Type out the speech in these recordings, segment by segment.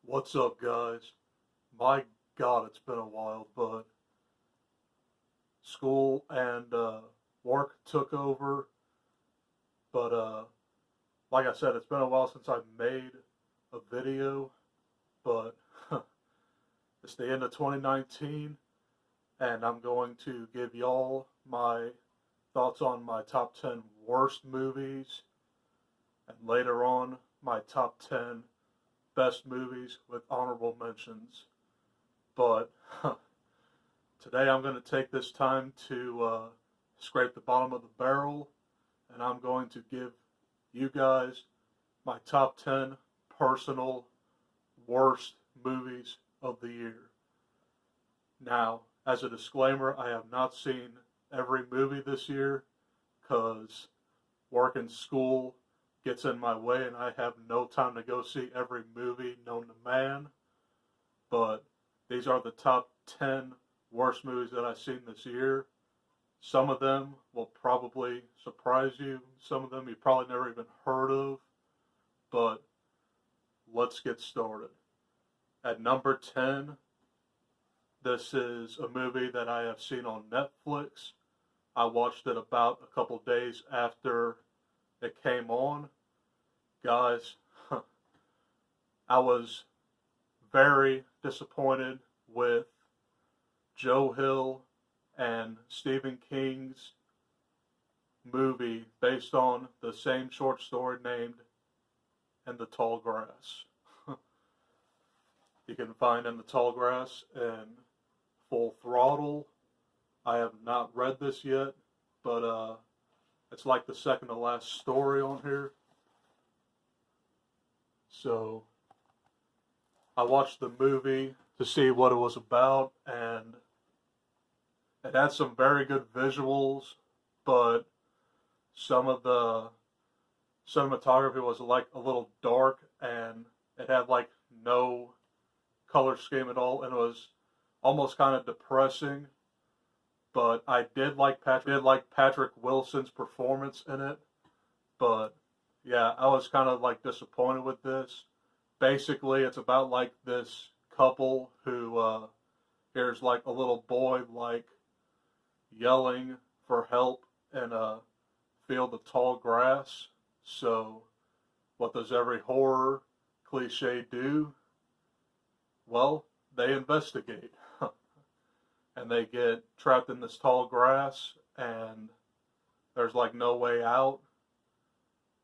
What's up, guys? My God, it's been a while, but school and work took over. But like I said, it's been a while since I've made a video. But it's the end of 2019, and I'm going to give y'all my thoughts on my top 10 worst movies, and later on, my top 10 best movies with honorable mentions. But today I'm going to take this time to scrape the bottom of the barrel, and I'm going to give you guys my top 10 personal worst movies of the year. Now, as a disclaimer, I have not seen every movie this year because work and school gets in my way and I have no time to go see every movie known to man. But these are the top 10 worst movies that I've seen this year. Some of them will probably surprise you. Some of them you probably never even heard of. But let's get started. At number 10, this is a movie that I have seen on Netflix. I watched it about a couple days after it came on. Guys, I was very disappointed with Joe Hill and Stephen King's movie based on the same short story named In the Tall Grass. You can find In the Tall Grass in Full Throttle. I have not read this yet, but it's like the second to last story on here. So I watched the movie to see what it was about, and it had some very good visuals, but some of the cinematography was like a little dark, and it had like no color scheme at all, and it was almost kind of depressing. But I did like Patrick Wilson's performance in it, but yeah, I was kind of like disappointed with this. Basically, it's about like this couple who hears like a little boy like yelling for help in a field of tall grass. So, what does every horror cliche do? Well, they investigate. And they get trapped in this tall grass, and there's like no way out.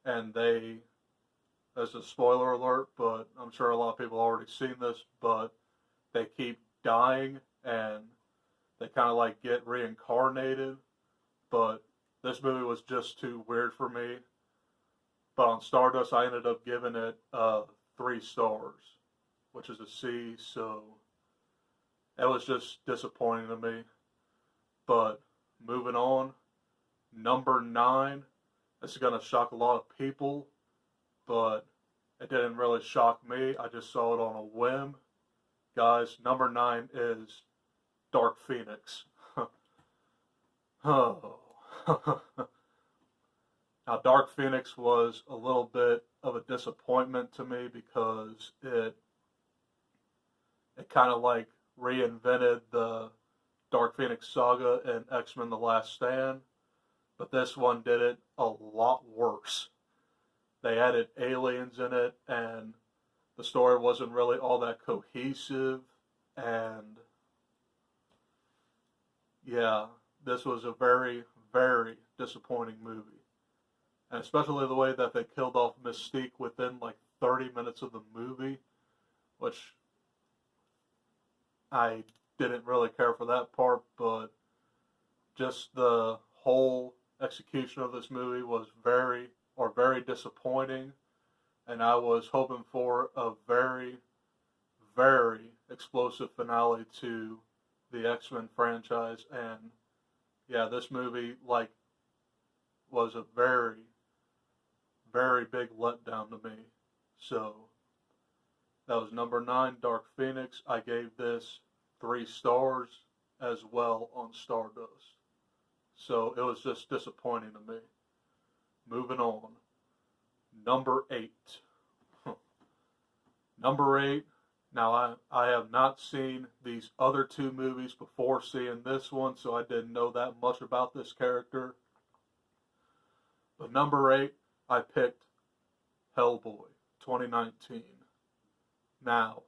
And they, as a spoiler alert, but I'm sure a lot of people already seen this, but they keep dying and they kind of like get reincarnated. But this movie was just too weird for me. But on Stardust, I ended up giving it 3 stars, which is a C. So it was just disappointing to me. But moving on, number 9. This is going to shock a lot of people, but it didn't really shock me. I just saw it on a whim. Guys, number 9 is Dark Phoenix. Oh. Now, Dark Phoenix was a little bit of a disappointment to me because it kind of like reinvented the Dark Phoenix saga in X-Men The Last Stand, but this one did it a lot worse. They added aliens in it, and the story wasn't really all that cohesive, and yeah, this was a very, very disappointing movie. And especially the way that they killed off Mystique within like 30 minutes of the movie, which I didn't really care for that part, but just the whole execution of this movie was very disappointing, and I was hoping for a very, very explosive finale to the X-Men franchise, and yeah, this movie like was a very, very big letdown to me. So that was number 9, Dark Phoenix. I gave this 3 stars as well on Stardust. So it was just disappointing to me. Moving on. Number 8. Number 8 Now, I have not seen these other two movies before seeing this one, so I didn't know that much about this character. But number 8, I picked Hellboy 2019. Now,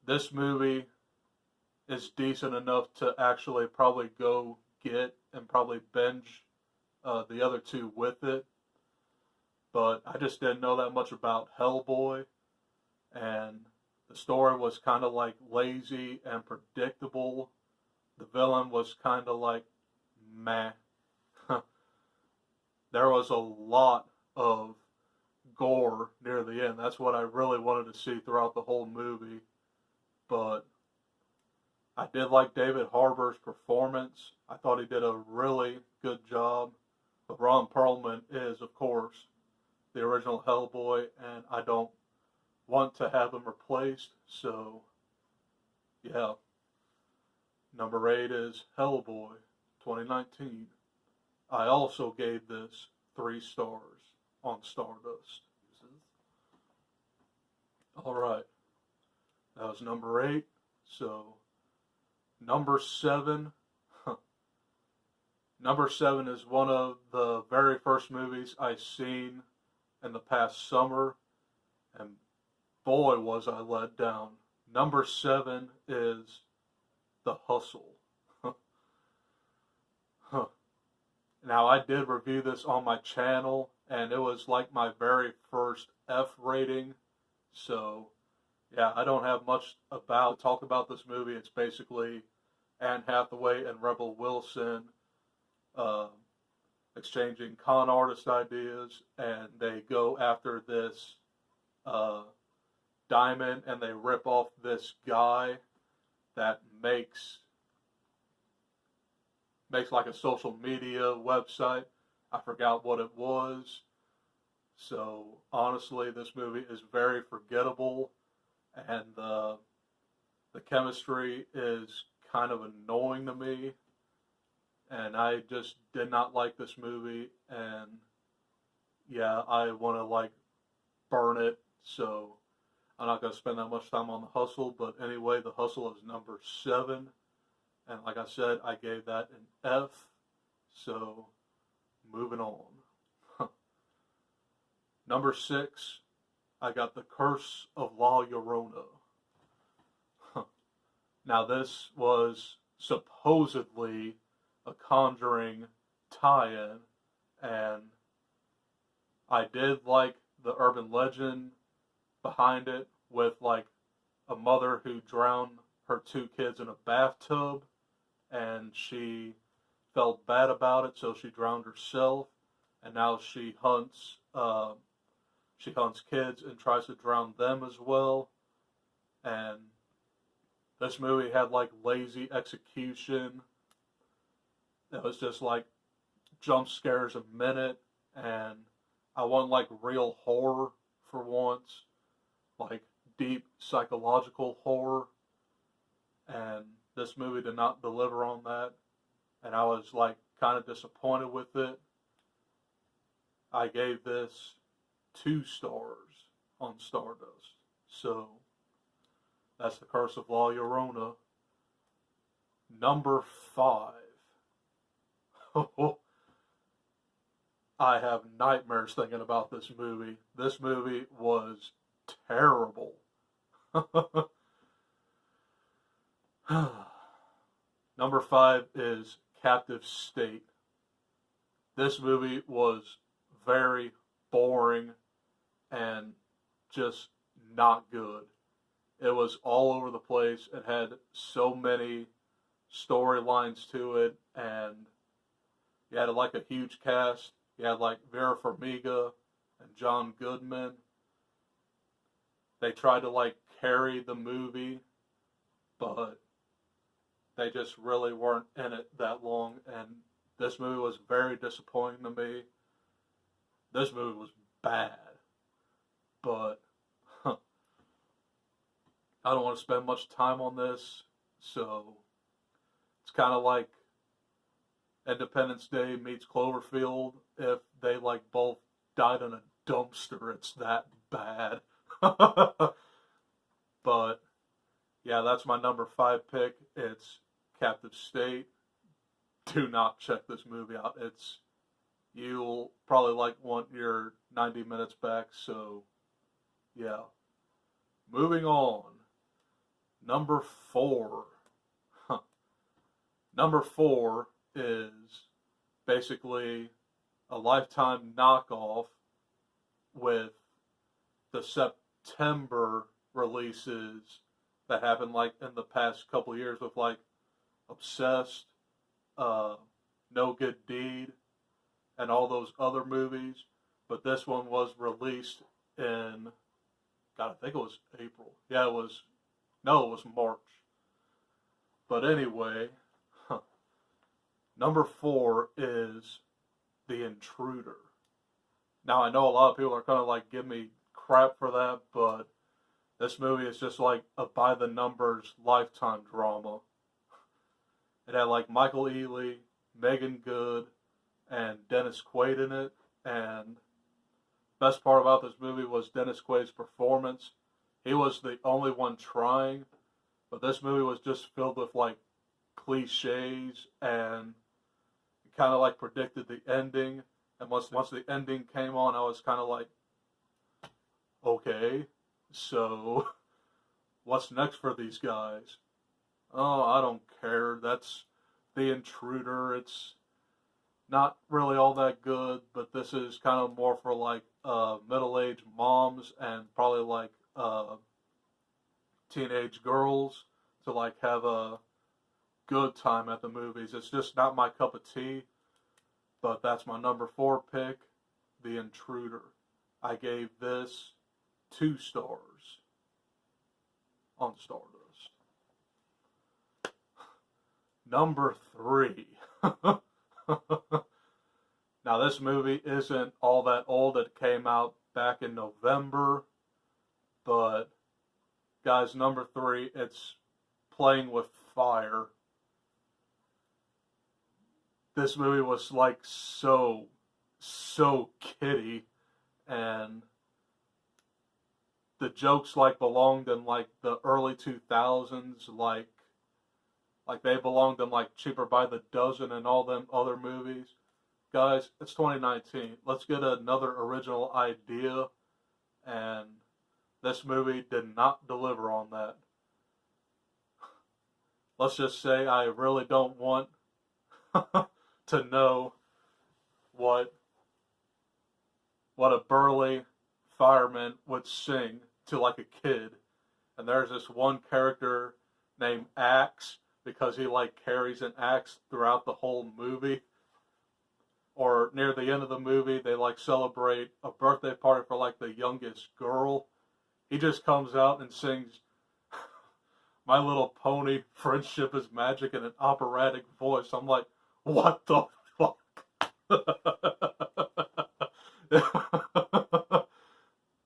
this movie is decent enough to actually probably go get and probably binge the other two with it. But I just didn't know that much about Hellboy, and the story was kind of like lazy and predictable. The villain was kind of like meh. There was a lot of gore near the end. That's what I really wanted to see throughout the whole movie. But I did like David Harbour's performance. I thought he did a really good job. But Ron Perlman is, of course, the original Hellboy, and I don't want to have him replaced. So, yeah. Number 8 is Hellboy 2019. I also gave this 3 stars on Stardust. Alright, that was number 8. So, number 7. Number 7 is one of the very first movies I seen in the past summer, and boy was I let down. Number 7 is The Hustle. Now, I did review this on my channel, and it was like my very first F rating. So, yeah, I don't have much to talk about this movie. It's basically Anne Hathaway and Rebel Wilson exchanging con artist ideas, and they go after this diamond, and they rip off this guy that makes like a social media website. I forgot what it was. So honestly, this movie is very forgettable, and the chemistry is kind of annoying to me, and I just did not like this movie, and yeah, I want to like burn it, so I'm not going to spend that much time on The Hustle. But anyway, The Hustle is number 7. And like I said, I gave that an F. So, moving on. Number 6, I got The Curse of La Llorona. Now, this was supposedly a Conjuring tie-in, and I did like the urban legend behind it, with like a mother who drowned her 2 kids in a bathtub, and she felt bad about it, so she drowned herself, and now she hunts kids and tries to drown them as well. And this movie had like lazy execution. It was just like jump scares a minute, and I want like real horror for once, like deep psychological horror, and this movie did not deliver on that, and I was like kind of disappointed with it. I gave this 2 stars on Stardust. So that's The Curse of La Llorona. Number 5. I have nightmares thinking about this movie. This movie was terrible. Number 5 is Captive State. This movie was very boring and just not good. It was all over the place. It had so many storylines to it, and you had like a huge cast. You had like Vera Farmiga and John Goodman. They tried to like carry the movie, but they just really weren't in it that long, and this movie was very disappointing to me. This movie was bad, but I don't want to spend much time on this, so it's kind of like Independence Day meets Cloverfield. If they like both died in a dumpster, it's that bad. But yeah, that's my number 5 pick. It's Captive State. Do not check this movie out. You'll probably want your 90 minutes back. So yeah. Moving on. Number 4. Huh. Number 4 is basically a Lifetime knockoff with the September releases that happened in the past couple of years with Obsessed, No Good Deed, and all those other movies. But this one was released in, God, I think it was April. Yeah, it was March. But anyway, number 4 is The Intruder. Now, I know a lot of people are kind of give me crap for that, but this movie is just a by-the-numbers Lifetime drama. It had Michael Ealy, Megan Good, and Dennis Quaid in it. And best part about this movie was Dennis Quaid's performance. He was the only one trying, but this movie was just filled with cliches, and it kind of predicted the ending. And once the ending came on, I was kind of okay, so what's next for these guys? Oh, I don't care. That's The Intruder. It's not really all that good, but this is kind of more for middle-aged moms and probably teenage girls to have a good time at the movies. It's just not my cup of tea, but that's my number 4 pick, The Intruder. I gave this 2 stars on Stardust. Number 3. Now, this movie isn't all that old. It came out back in November. But, guys, number 3, it's Playing with Fire. This movie was so kiddie, and the jokes belonged in the early 2000s, like they belonged in Cheaper by the Dozen and all them other movies. Guys, it's 2019. Let's get another original idea, and this movie did not deliver on that. Let's just say I really don't want to know what a burly fireman would sing to a kid. And there's this one character named Axe, because he carries an axe throughout the whole movie. Or near the end of the movie, they celebrate a birthday party for the youngest girl. He just comes out and sings My Little Pony, Friendship is Magic in an operatic voice. I'm like, what the fuck?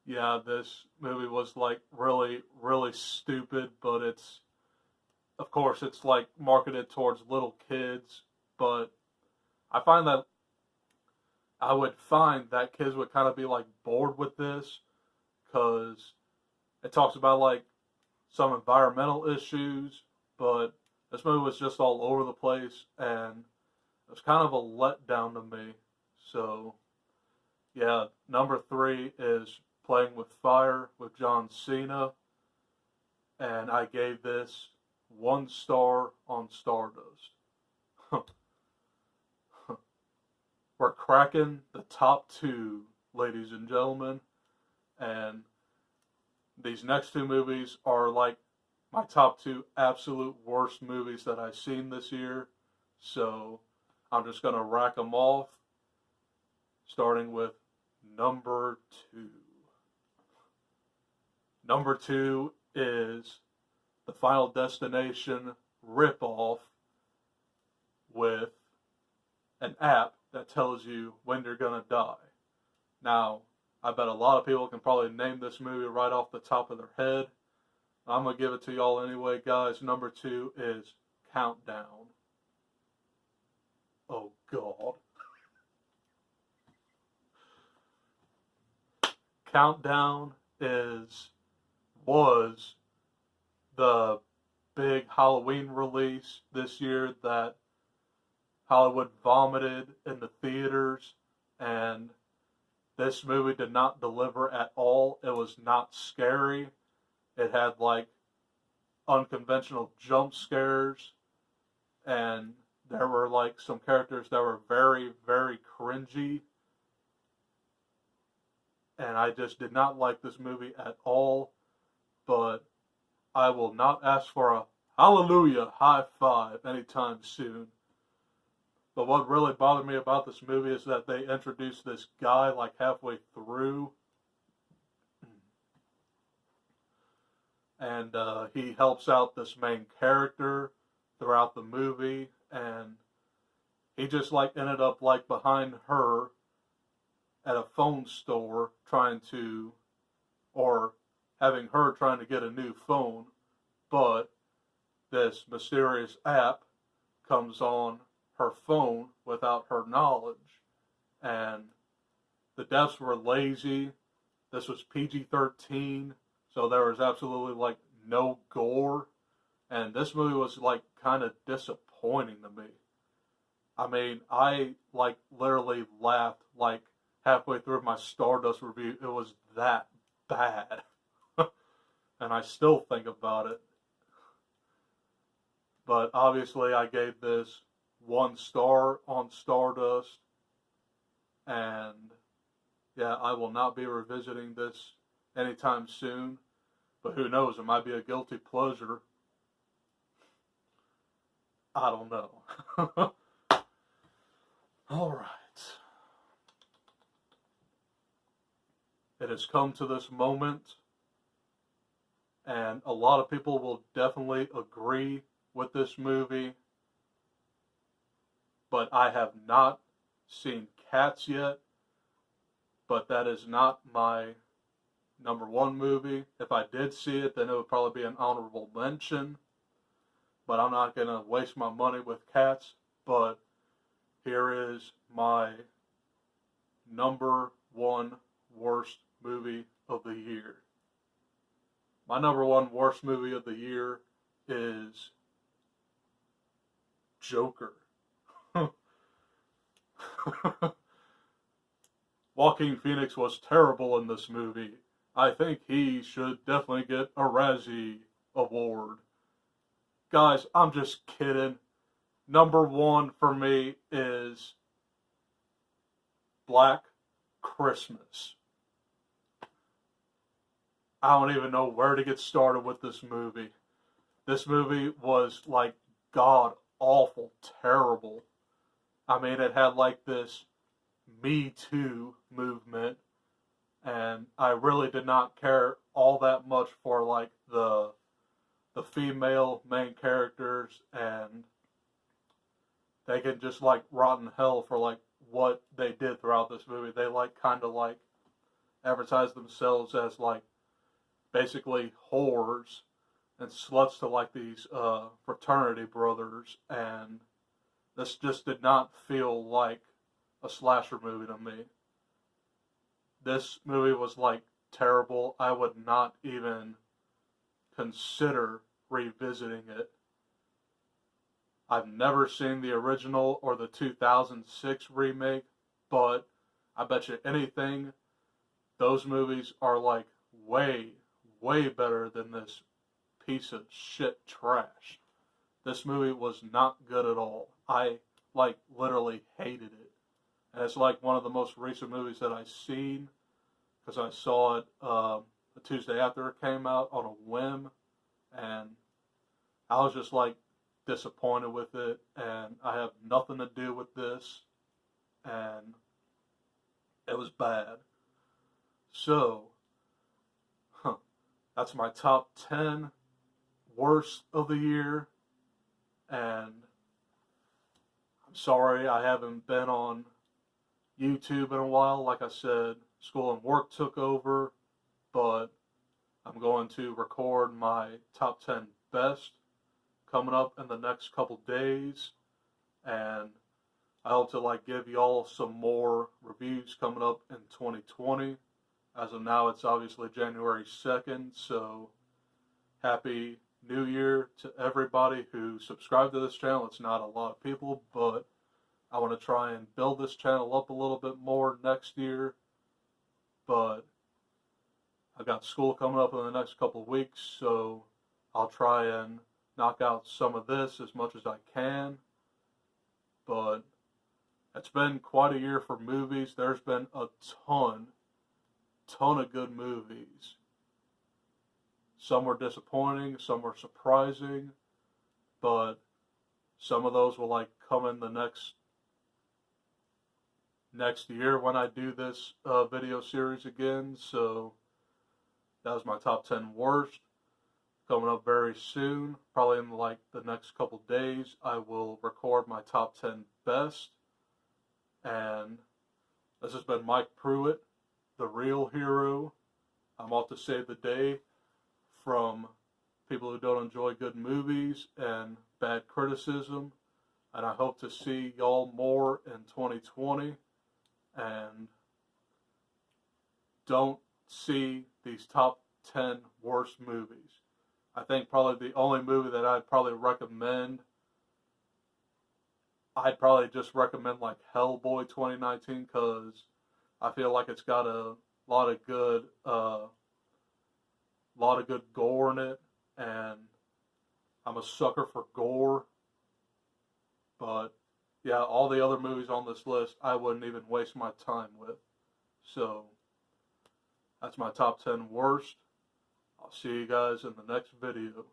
Yeah, this movie was really, really stupid, but of course, it's marketed towards little kids, but I would find that kids would kind of be bored with this, because it talks about some environmental issues, but this movie was just all over the place, and it was kind of a letdown to me. So yeah, number 3 is Playing with Fire with John Cena, and I gave this 1 star on Stardust. We're cracking the top 2, ladies and gentlemen, and these next 2 movies are my top 2 absolute worst movies that I've seen this year. So I'm just going to rack them off, starting with number 2. Number 2 is the Final Destination ripoff with an app that tells you when you're going to die. Now, I bet a lot of people can probably name this movie right off the top of their head. I'm going to give it to y'all anyway, guys. Number 2 is Countdown. Oh, God. Countdown was the big Halloween release this year that Hollywood vomited in the theaters, and this movie did not deliver at all. It was not scary. It had like unconventional jump scares, and there were like some characters that were very, very cringy, and I just did not like this movie at all. But I will not ask for a hallelujah high five anytime soon. But what really bothered me about this movie is that they introduced this guy like halfway through, and he helps out this main character throughout the movie, and he just like ended up like behind her at a phone store trying to, or having her trying to get a new phone, but this mysterious app comes on her phone without her knowledge, and the deaths were lazy. This was PG-13, so there was absolutely like no gore, and this movie was like kind of disappointing to me. I mean, I like literally laughed like halfway through my Stardust review. It was that bad. And I still think about it. But obviously I gave this 1 star on Stardust, and yeah, I will not be revisiting this anytime soon, but who knows, it might be a guilty pleasure. I don't know. Alright. It has come to this moment, and a lot of people will definitely agree with this movie, but I have not seen Cats yet, but that is not my number 1 movie. If I did see it, then it would probably be an honorable mention, but I'm not going to waste my money with Cats. But here is my number 1 worst movie of the year. My number 1 worst movie of the year is Joker. Joaquin Phoenix was terrible in this movie. I think he should definitely get a Razzie Award. Guys, I'm just kidding. Number 1 for me is Black Christmas. I don't even know where to get started with this movie. This movie was like god awful terrible. I mean, it had like this Me Too movement, and I really did not care all that much for like the female main characters, and they can just like rot in hell for like what they did throughout this movie. They like kind of like advertised themselves as like basically whores and sluts to like these fraternity brothers, and this just did not feel like a slasher movie to me. This movie was like terrible. I would not even consider revisiting it. I've never seen the original or the 2006 remake, but I bet you anything, those movies are like way, way better than this piece of shit trash. This movie was not good at all. I like literally hated it. And it's like one of the most recent movies that I've seen, because I saw it a Tuesday after it came out on a whim, and I was just like disappointed with it, and I have nothing to do with this, and it was bad. So, that's my top 10 worst of the year, and I'm sorry I haven't been on YouTube in a while. Like I said, school and work took over, but I'm going to record my top 10 best coming up in the next couple days, and I hope to like give y'all some more reviews coming up in 2020. As of now, it's obviously January 2nd, so happy New Year to everybody who subscribed to this channel. It's not a lot of people, but I want to try and build this channel up a little bit more next year. But I've got school coming up in the next couple of weeks, so I'll try and knock out some of this as much as I can. But it's been quite a year for movies. There's been a ton of good movies. Some were disappointing, some were surprising, but some of those will like come in the next year when I do this video series again. So that was my top 10 worst. Coming up very soon, probably in like the next couple days, I will record my top 10 best. And this has been Mike Pruitt, the real hero. I'm out to save the day from people who don't enjoy good movies and bad criticism. And I hope to see y'all more in 2020. And don't see these top 10 worst movies. I think probably the only movie that I'd probably recommend, I'd probably just recommend like Hellboy 2019, because I feel like it's got a lot of good gore in it, and I'm a sucker for gore. But yeah, all the other movies on this list I wouldn't even waste my time with. So that's my top 10 worst. I'll see you guys in the next video.